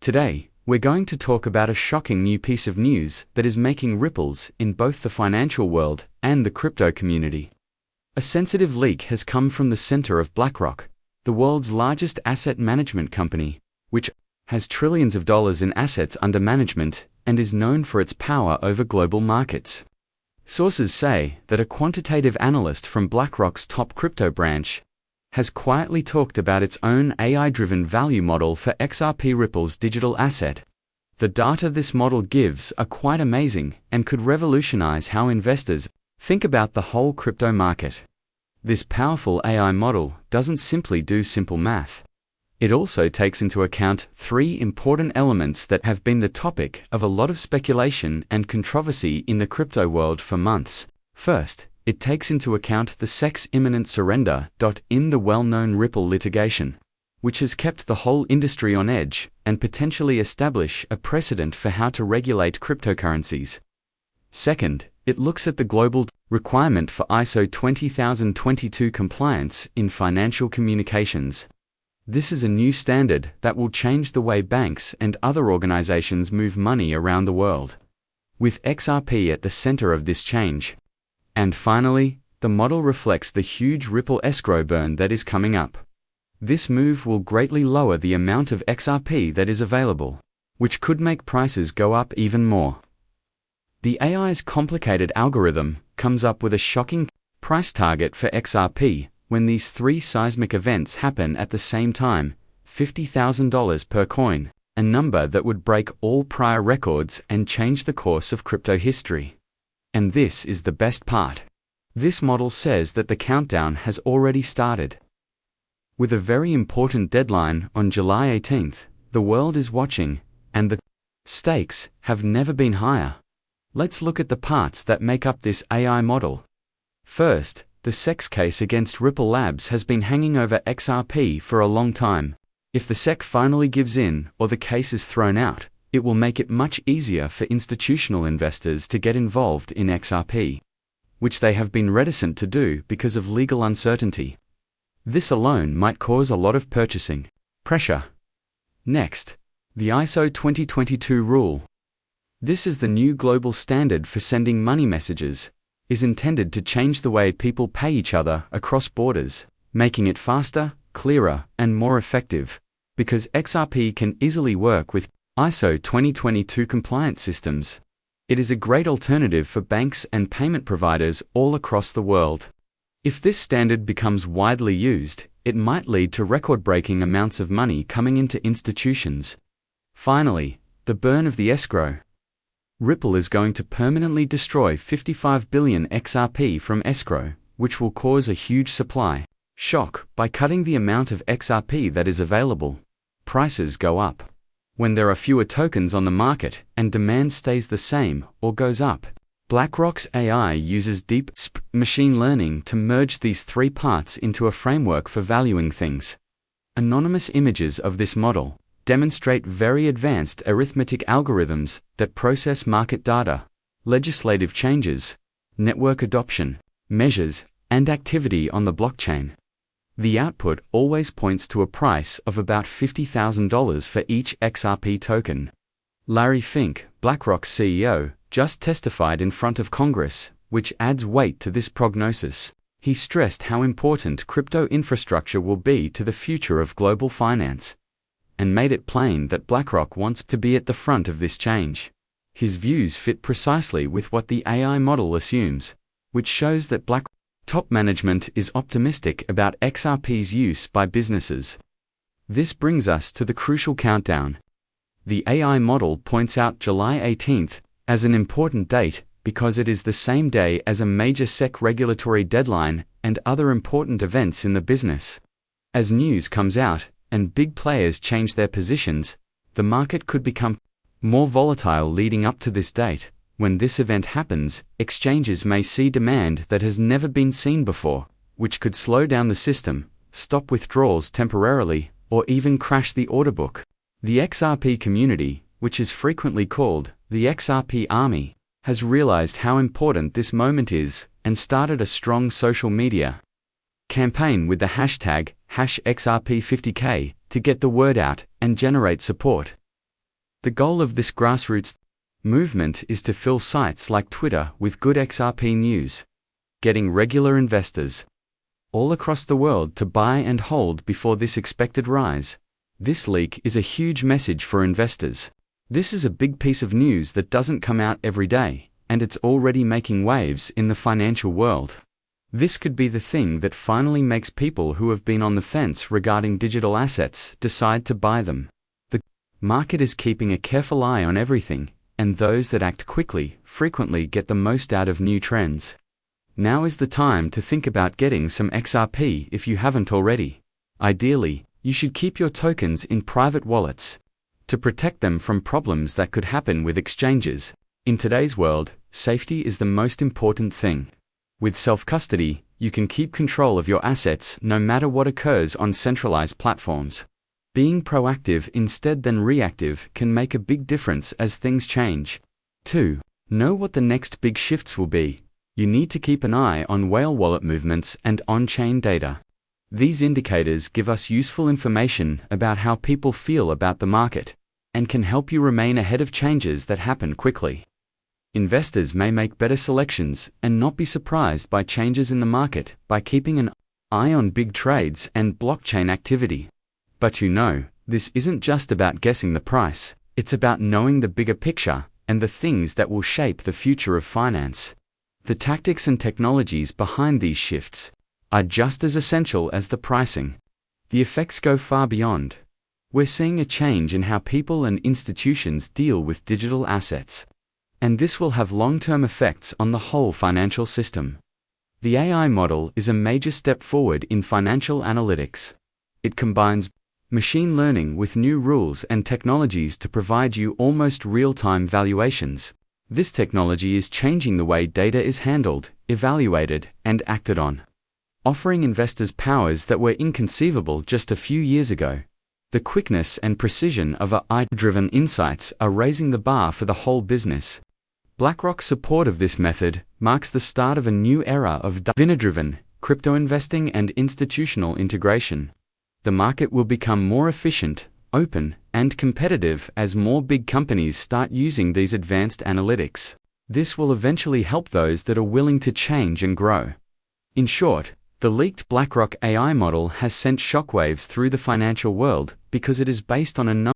Today, we're going to talk about a shocking new piece of news that is making ripples in both the financial world and the crypto community. A sensitive leak has come from the center of BlackRock, the world's largest asset management company, which has trillions of dollars in assets under management and is known for its power over global markets. Sources say that a quantitative analyst from BlackRock's top crypto branch has quietly talked about its own AI-driven value model for XRP Ripple's digital asset. The data this model gives are quite amazing and could revolutionize how investors think about the whole crypto market. This powerful AI model doesn't simply do simple math. It also takes into account three important elements that have been the topic of a lot of speculation and controversy in the crypto world for months. First, it takes into account the SEC's imminent surrender in the well-known Ripple litigation, which has kept the whole industry on edge and potentially establish a precedent for how to regulate cryptocurrencies. Second, it looks at the global requirement for ISO 20022 compliance in financial communications. This is a new standard that will change the way banks and other organizations move money around the world, with XRP at the center of this change. And finally, the model reflects the huge Ripple escrow burn that is coming up. This move will greatly lower the amount of XRP that is available, which could make prices go up even more. The AI's complicated algorithm comes up with a shocking price target for XRP when these three seismic events happen at the same time: $50,000 per coin, a number that would break all prior records and change the course of crypto history. And this is the best part. This model says that the countdown has already started. With a very important deadline on July 18th, the world is watching, and the stakes have never been higher. Let's look at the parts that make up this AI model. First, the SEC's case against Ripple Labs has been hanging over XRP for a long time. If the SEC finally gives in or the case is thrown out, it will make it much easier for institutional investors to get involved in XRP, which they have been reticent to do because of legal uncertainty. This alone might cause a lot of purchasing pressure. Next, the ISO 2022 rule. This is the new global standard for sending money messages, is intended to change the way people pay each other across borders, making it faster, clearer, and more effective, because XRP can easily work with ISO 2022 compliance systems. It is a great alternative for banks and payment providers all across the world. If this standard becomes widely used, it might lead to record-breaking amounts of money coming into institutions. Finally, the burn of the escrow. Ripple is going to permanently destroy 55 billion XRP from escrow, which will cause a huge supply shock by cutting the amount of XRP that is available. Prices go up when there are fewer tokens on the market and demand stays the same or goes up. BlackRock's AI uses deep machine learning to merge these three parts into a framework for valuing things. Anonymous images of this model demonstrate very advanced arithmetic algorithms that process market data, legislative changes, network adoption, measures, and activity on the blockchain. The output always points to a price of about $50,000 for each XRP token. Larry Fink, BlackRock's CEO, just testified in front of Congress, which adds weight to this prognosis. He stressed how important crypto infrastructure will be to the future of global finance, and made it plain that BlackRock wants to be at the front of this change. His views fit precisely with what the AI model assumes, which shows that BlackRock's top management is optimistic about XRP's use by businesses. This brings us to the crucial countdown. The AI model points out July 18th as an important date because it is the same day as a major SEC regulatory deadline and other important events in the business. As news comes out and big players change their positions, the market could become more volatile leading up to this date. When this event happens, exchanges may see demand that has never been seen before, which could slow down the system, stop withdrawals temporarily, or even crash the order book. The XRP community, which is frequently called the XRP Army, has realized how important this moment is and started a strong social media campaign with the hashtag #XRP50K to get the word out and generate support. The goal of this grassroots movement is to fill sites like Twitter with good XRP news, getting regular investors all across the world to buy and hold before this expected rise. This leak is a huge message for investors. This is a big piece of news that doesn't come out every day, and it's already making waves in the financial world. This could be the thing that finally makes people who have been on the fence regarding digital assets decide to buy them. The market is keeping a careful eye on everything, and those that act quickly frequently get the most out of new trends. Now is the time to think about getting some XRP if you haven't already. Ideally, you should keep your tokens in private wallets to protect them from problems that could happen with exchanges. In today's world, safety is the most important thing. With self-custody, you can keep control of your assets no matter what occurs on centralized platforms. Being proactive instead than reactive can make a big difference as things change. 2. Know what the next big shifts will be. You need to keep an eye on whale wallet movements and on-chain data. These indicators give us useful information about how people feel about the market, and can help you remain ahead of changes that happen quickly. Investors may make better selections and not be surprised by changes in the market by keeping an eye on big trades and blockchain activity. But this isn't just about guessing the price, it's about knowing the bigger picture and the things that will shape the future of finance. The tactics and technologies behind these shifts are just as essential as the pricing. The effects go far beyond. We're seeing a change in how people and institutions deal with digital assets, and this will have long-term effects on the whole financial system. The AI model is a major step forward in financial analytics. It combines machine learning with new rules and technologies to provide you almost real-time valuations. This technology is changing the way data is handled, evaluated, and acted on, offering investors powers that were inconceivable just a few years ago. The quickness and precision of AI-driven insights are raising the bar for the whole business. BlackRock's support of this method marks the start of a new era of data-driven crypto investing and institutional integration. The market will become more efficient, open, and competitive as more big companies start using these advanced analytics. This will eventually help those that are willing to change and grow. In short, the leaked BlackRock AI model has sent shockwaves through the financial world because it is based on a